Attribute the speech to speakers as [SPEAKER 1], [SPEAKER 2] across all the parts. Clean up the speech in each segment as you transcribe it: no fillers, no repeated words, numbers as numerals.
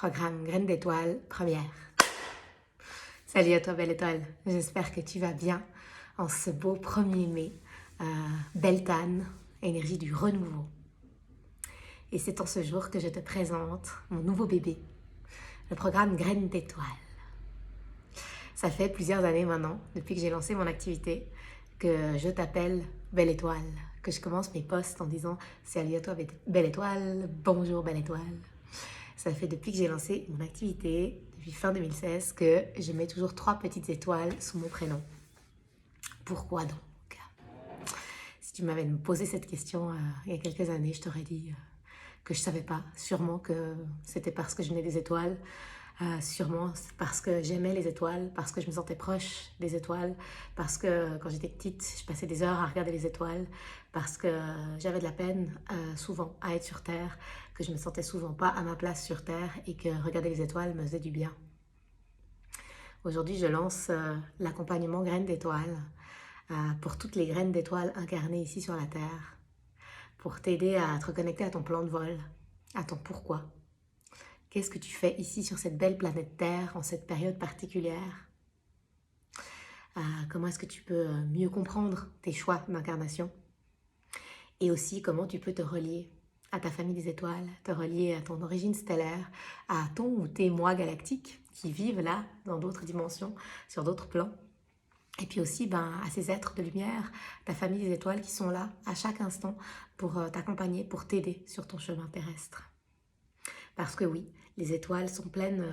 [SPEAKER 1] Programme Graines d'étoiles, première. Salut à toi, belle étoile. J'espère que tu vas bien en ce beau 1er mai. Beltane, énergie du renouveau. Et c'est en ce jour que je te présente mon nouveau bébé, le programme Graines d'étoiles. Ça fait plusieurs années maintenant, depuis que j'ai lancé mon activité, que je t'appelle Belle Étoile, que je commence mes posts en disant « Salut à toi, belle étoile, bonjour, belle étoile ». Ça fait depuis que j'ai lancé mon activité, depuis fin 2016, que je mets toujours 3 petites étoiles sous mon prénom. Pourquoi donc? Si tu m'avais posé cette question il y a quelques années, je t'aurais dit que je ne savais pas. Sûrement que c'était parce que je venais des étoiles, sûrement parce que j'aimais les étoiles, parce que je me sentais proche des étoiles, parce que quand j'étais petite, je passais des heures à regarder les étoiles, parce que j'avais de la peine souvent à être sur Terre, que je me sentais souvent pas à ma place sur Terre et que regarder les étoiles me faisait du bien. Aujourd'hui, je lance l'accompagnement Graines d'étoiles pour toutes les graines d'étoiles incarnées ici sur la Terre, pour t'aider à te reconnecter à ton plan de vol, à ton pourquoi. Qu'est-ce que tu fais ici sur cette belle planète Terre en cette période particulière? Comment est-ce que tu peux mieux comprendre tes choix d'incarnation? Et aussi comment tu peux te relier à ta famille des étoiles, te relier à ton origine stellaire, à ton ou tes moi galactiques qui vivent là, dans d'autres dimensions, sur d'autres plans. Et puis aussi à ces êtres de lumière, ta famille des étoiles qui sont là à chaque instant pour t'accompagner, pour t'aider sur ton chemin terrestre. Parce que oui, les étoiles sont pleines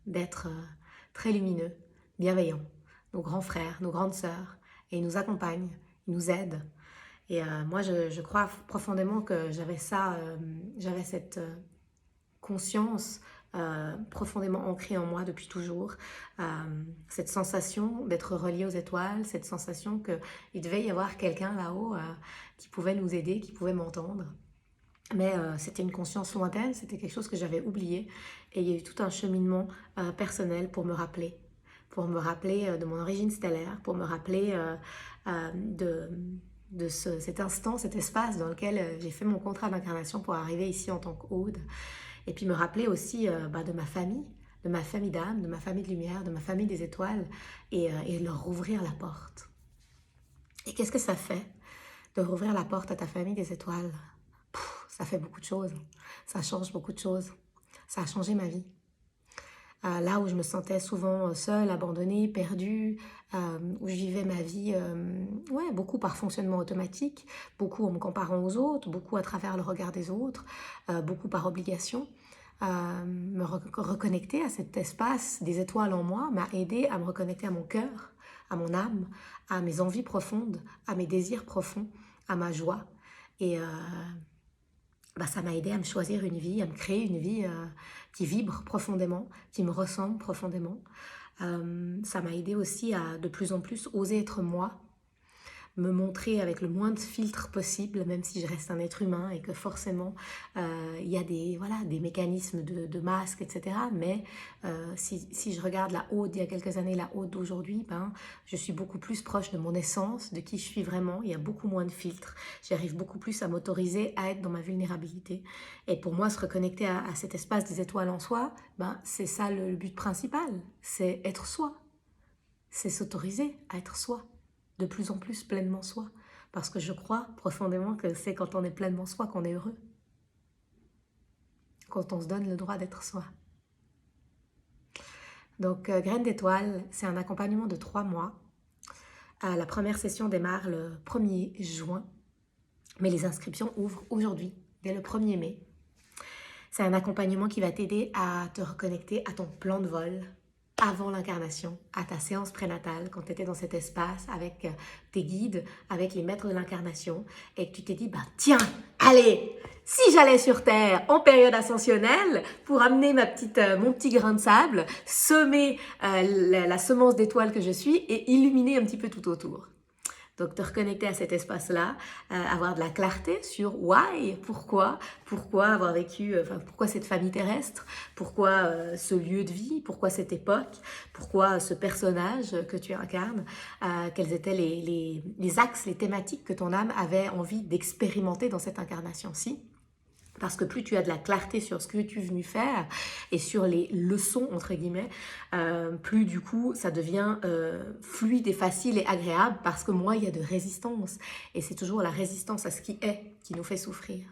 [SPEAKER 1] d'êtres très lumineux, bienveillants, nos grands frères, nos grandes sœurs, et ils nous accompagnent, ils nous aident. Et moi, je crois profondément que j'avais cette conscience profondément ancrée en moi depuis toujours, cette sensation d'être relié aux étoiles, cette sensation qu'il devait y avoir quelqu'un là-haut qui pouvait nous aider, qui pouvait m'entendre. Mais c'était une conscience lointaine, c'était quelque chose que j'avais oublié. Et il y a eu tout un cheminement personnel pour me rappeler de mon origine stellaire, pour me rappeler de cet instant, cet espace dans lequel j'ai fait mon contrat d'incarnation pour arriver ici en tant qu'Aude. Et puis me rappeler aussi de ma famille d'âme, de ma famille de lumière, de ma famille des étoiles, et leur rouvrir la porte. Et qu'est-ce que ça fait de rouvrir la porte à ta famille des étoiles? Ça fait beaucoup de choses, ça change beaucoup de choses, ça a changé ma vie. Là où je me sentais souvent seule, abandonnée, perdue, où je vivais ma vie beaucoup par fonctionnement automatique, beaucoup en me comparant aux autres, beaucoup à travers le regard des autres, beaucoup par obligation. Me reconnecter à cet espace des étoiles en moi m'a aidé à me reconnecter à mon cœur, à mon âme, à mes envies profondes, à mes désirs profonds, à ma joie. Et ça m'a aidé à me choisir une vie, à me créer une vie qui vibre profondément, qui me ressemble profondément. Ça m'a aidé aussi à de plus en plus oser être moi, me montrer avec le moins de filtres possible, même si je reste un être humain et que forcément il y a des mécanismes de masque, etc. Mais si je regarde la Aude d'il y a quelques années, la Aude d'aujourd'hui, je suis beaucoup plus proche de mon essence, de qui je suis vraiment. Il y a beaucoup moins de filtres. J'arrive beaucoup plus à m'autoriser à être dans ma vulnérabilité. Et pour moi, se reconnecter à cet espace des étoiles en soi, c'est ça le but principal. C'est être soi. C'est s'autoriser à être soi. De plus en plus pleinement soi, parce que je crois profondément que c'est quand on est pleinement soi qu'on est heureux, quand on se donne le droit d'être soi. Donc Graines d'étoiles, c'est un accompagnement de 3 mois. La première session démarre le 1er juin, mais les inscriptions ouvrent aujourd'hui, dès le 1er mai. C'est un accompagnement qui va t'aider à te reconnecter à ton plan de vol, avant l'incarnation, à ta séance prénatale, quand tu étais dans cet espace avec tes guides, avec les maîtres de l'incarnation, et que tu t'es dit, tiens, allez, si j'allais sur Terre en période ascensionnelle, pour amener mon petit grain de sable, semer la semence d'étoiles que je suis, et illuminer un petit peu tout autour. Donc, te reconnecter à cet espace-là, avoir de la clarté sur why, pourquoi avoir vécu, pourquoi cette famille terrestre, pourquoi ce lieu de vie, pourquoi cette époque, pourquoi ce personnage que tu incarnes, quels étaient les axes, les thématiques que ton âme avait envie d'expérimenter dans cette incarnation-ci. Parce que plus tu as de la clarté sur ce que tu es venu faire et sur les leçons, entre guillemets, plus du coup ça devient fluide et facile et agréable parce que moins il y a de résistance. Et c'est toujours la résistance à ce qui est qui nous fait souffrir.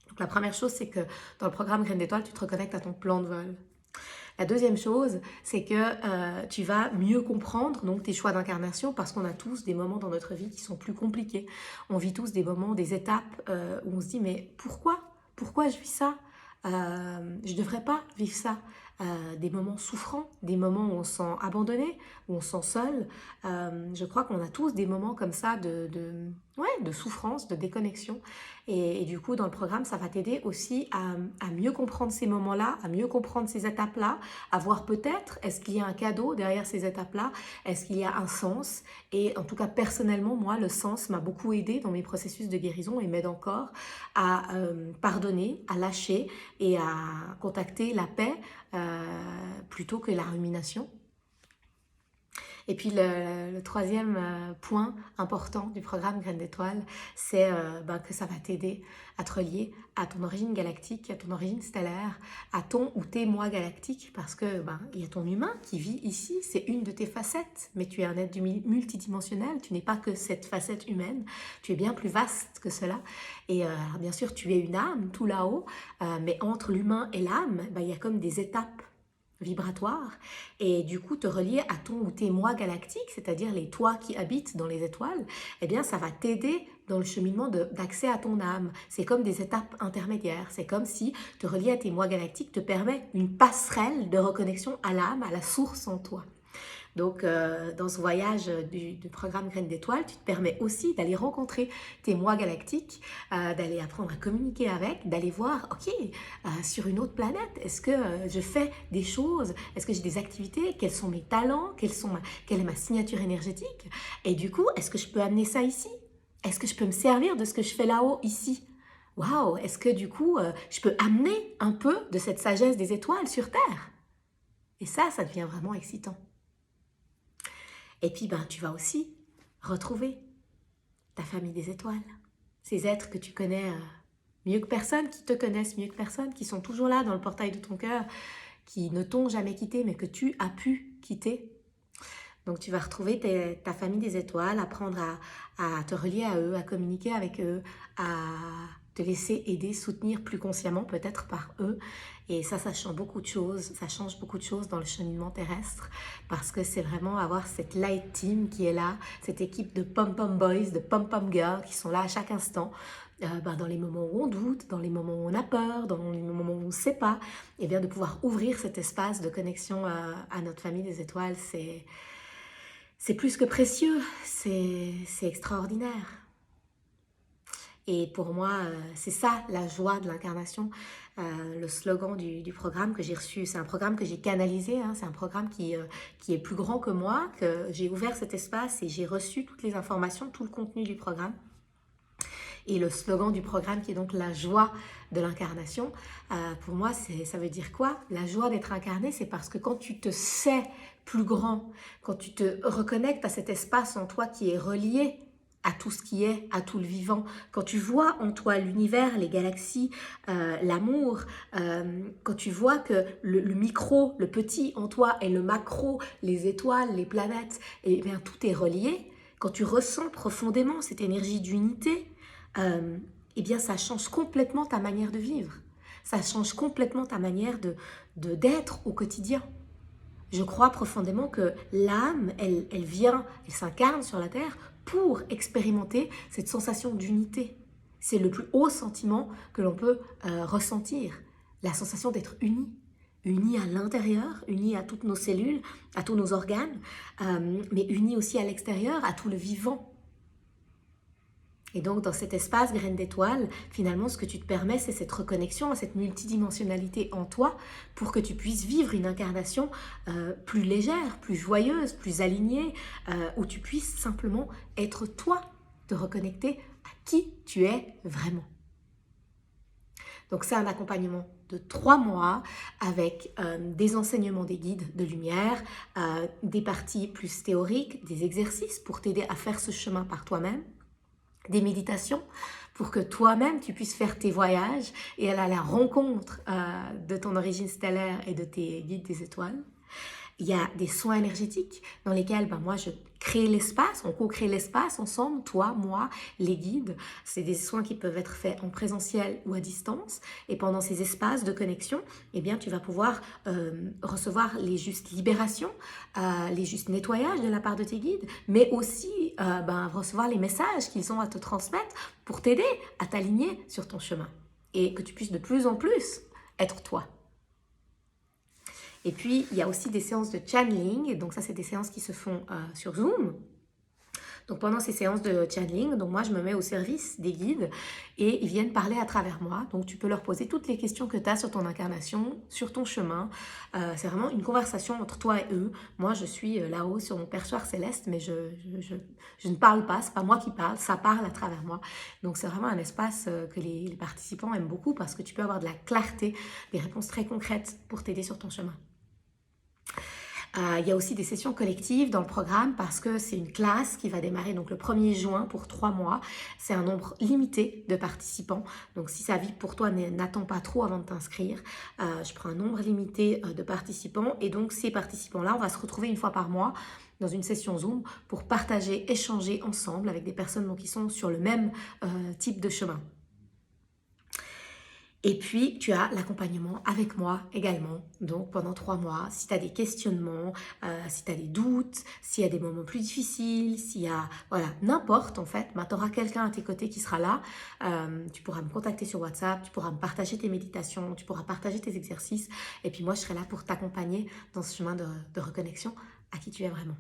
[SPEAKER 1] Donc la première chose, c'est que dans le programme Graines d'étoiles, tu te reconnectes à ton plan de vol. La deuxième chose, c'est que tu vas mieux comprendre donc tes choix d'incarnation parce qu'on a tous des moments dans notre vie qui sont plus compliqués. On vit tous des moments, des étapes où on se dit mais pourquoi je vis ça? Je ne devrais pas vivre ça. Des moments souffrants, des moments où on se sent abandonné, où on se sent seul. Je crois qu'on a tous des moments comme ça de souffrance, de déconnexion. Et du coup, dans le programme, ça va t'aider aussi à mieux comprendre ces moments-là, à mieux comprendre ces étapes-là, à voir peut-être, est-ce qu'il y a un cadeau derrière ces étapes-là? Est-ce qu'il y a un sens? Et en tout cas, personnellement, moi, le sens m'a beaucoup aidé dans mes processus de guérison et m'aide encore à pardonner, à lâcher et à contacter la paix plutôt que la rumination. Et puis le troisième point important du programme Graines d'étoiles, c'est que ça va t'aider à te relier à ton origine galactique, à ton origine stellaire, à ton ou tes moi galactiques, parce que il y a ton humain qui vit ici, c'est une de tes facettes, mais tu es un être multidimensionnel, tu n'es pas que cette facette humaine, tu es bien plus vaste que cela. Et alors bien sûr, tu es une âme tout là-haut, mais entre l'humain et l'âme, il y a comme des étapes vibratoire et du coup te relier à ton ou tes moi galactiques, c'est-à-dire les toi qui habitent dans les étoiles, eh bien ça va t'aider dans le cheminement d'accès à ton âme. C'est comme des étapes intermédiaires, c'est comme si te relier à tes moi galactiques te permet une passerelle de reconnexion à l'âme, à la source en toi. Donc, dans ce voyage du programme Graines d'étoiles, tu te permets aussi d'aller rencontrer tes moi galactiques, d'aller apprendre à communiquer avec, d'aller voir, ok, sur une autre planète, est-ce que je fais des choses? Est-ce que j'ai des activités? Quels sont mes talents? Quelle est ma signature énergétique? Et du coup, est-ce que je peux amener ça ici? Est-ce que je peux me servir de ce que je fais là-haut, ici? Waouh, est-ce que du coup, je peux amener un peu de cette sagesse des étoiles sur Terre? Et ça devient vraiment excitant. Et puis, tu vas aussi retrouver ta famille des étoiles. Ces êtres que tu connais mieux que personne, qui te connaissent mieux que personne, qui sont toujours là dans le portail de ton cœur, qui ne t'ont jamais quitté, mais que tu as pu quitter. Donc, tu vas retrouver ta famille des étoiles, apprendre à te relier à eux, à communiquer avec eux, à te laisser aider, soutenir plus consciemment peut-être par eux. Et ça change beaucoup de choses. Ça change beaucoup de choses dans le cheminement terrestre parce que c'est vraiment avoir cette light team qui est là, cette équipe de pom-pom boys, de pom-pom girls qui sont là à chaque instant. Dans les moments où on doute, dans les moments où on a peur, dans les moments où on ne sait pas, et bien de pouvoir ouvrir cet espace de connexion à notre famille des étoiles, c'est plus que précieux, c'est extraordinaire. Et pour moi, c'est ça la joie de l'incarnation. Le slogan du programme que j'ai reçu, c'est un programme que j'ai canalisé, c'est un programme qui est plus grand que moi, que j'ai ouvert cet espace et j'ai reçu toutes les informations, tout le contenu du programme. Et le slogan du programme qui est donc la joie de l'incarnation, pour moi, ça veut dire quoi? La joie d'être incarné, c'est parce que quand tu te sais plus grand, quand tu te reconnectes à cet espace en toi qui est relié à tout ce qui est, à tout le vivant, quand tu vois en toi l'univers, les galaxies, l'amour, quand tu vois que le micro, le petit en toi et le macro, les étoiles, les planètes, eh bien tout est relié, quand tu ressens profondément cette énergie d'unité, eh bien ça change complètement ta manière de vivre. Ça change complètement ta manière d'être au quotidien. Je crois profondément que l'âme, elle s'incarne sur la terre pour expérimenter cette sensation d'unité. C'est le plus haut sentiment que l'on peut ressentir, la sensation d'être unis. Unis à l'intérieur, unis à toutes nos cellules, à tous nos organes, mais unis aussi à l'extérieur, à tout le vivant. Et donc, dans cet espace graine d'étoile, finalement, ce que tu te permets, c'est cette reconnexion à cette multidimensionnalité en toi pour que tu puisses vivre une incarnation plus légère, plus joyeuse, plus alignée, où tu puisses simplement être toi, te reconnecter à qui tu es vraiment. Donc, c'est un accompagnement de 3 mois avec des enseignements des guides de lumière, des parties plus théoriques, des exercices pour t'aider à faire ce chemin par toi-même, des méditations pour que toi-même, tu puisses faire tes voyages et aller à la rencontre de ton origine stellaire et de tes guides des étoiles. Il y a des soins énergétiques dans lesquels moi je crée l'espace, on co-crée l'espace ensemble, toi, moi, les guides. C'est des soins qui peuvent être faits en présentiel ou à distance. Et pendant ces espaces de connexion, eh bien, tu vas pouvoir recevoir les justes libérations, les justes nettoyages de la part de tes guides, mais aussi recevoir les messages qu'ils ont à te transmettre pour t'aider à t'aligner sur ton chemin. Et que tu puisses de plus en plus être toi. Et puis, il y a aussi des séances de channeling. Donc ça, c'est des séances qui se font sur Zoom. Donc pendant ces séances de channeling, donc moi, je me mets au service des guides et ils viennent parler à travers moi. Donc tu peux leur poser toutes les questions que tu as sur ton incarnation, sur ton chemin. C'est vraiment une conversation entre toi et eux. Moi, je suis là-haut sur mon perchoir céleste, mais je ne parle pas. C'est pas moi qui parle, ça parle à travers moi. Donc c'est vraiment un espace que les participants aiment beaucoup parce que tu peux avoir de la clarté, des réponses très concrètes pour t'aider sur ton chemin. Il y a aussi des sessions collectives dans le programme parce que c'est une classe qui va démarrer donc le 1er juin pour 3 mois. C'est un nombre limité de participants. Donc si ça vibre pour toi, n'attends pas trop avant de t'inscrire. Je prends un nombre limité de participants et donc ces participants-là, on va se retrouver une fois par mois dans une session Zoom pour partager, échanger ensemble avec des personnes qui sont sur le même type de chemin. Et puis, tu as l'accompagnement avec moi également, donc pendant 3 mois. Si tu as des questionnements, si tu as des doutes, s'il y a des moments plus difficiles, s'il y a, n'importe en fait, tu auras quelqu'un à tes côtés qui sera là. Tu pourras me contacter sur WhatsApp, tu pourras me partager tes méditations, tu pourras partager tes exercices. Et puis moi, je serai là pour t'accompagner dans ce chemin de reconnexion à qui tu es vraiment.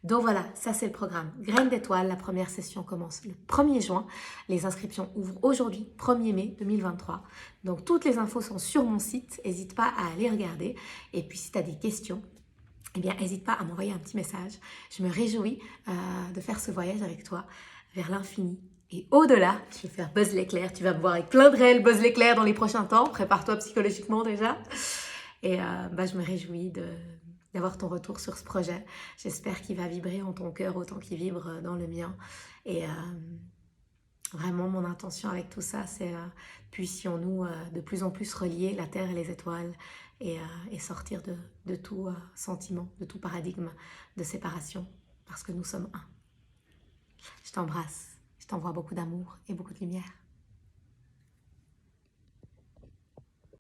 [SPEAKER 1] Donc voilà, ça c'est le programme. Graines d'étoiles, la première session commence le 1er juin. Les inscriptions ouvrent aujourd'hui, 1er mai 2023. Donc toutes les infos sont sur mon site, n'hésite pas à aller regarder. Et puis si tu as des questions, n'hésite pas à m'envoyer un petit message. Je me réjouis de faire ce voyage avec toi vers l'infini. Et au-delà, je vais faire Buzz l'éclair. Tu vas me voir avec plein de réels Buzz l'éclair dans les prochains temps. Prépare-toi psychologiquement déjà. Et je me réjouis d'avoir ton retour sur ce projet. J'espère qu'il va vibrer en ton cœur autant qu'il vibre dans le mien. Et vraiment, mon intention avec tout ça, c'est puissions-nous de plus en plus relier la Terre et les étoiles et sortir de tout sentiment, de tout paradigme de séparation, parce que nous sommes un. Je t'embrasse, je t'envoie beaucoup d'amour et beaucoup de lumière.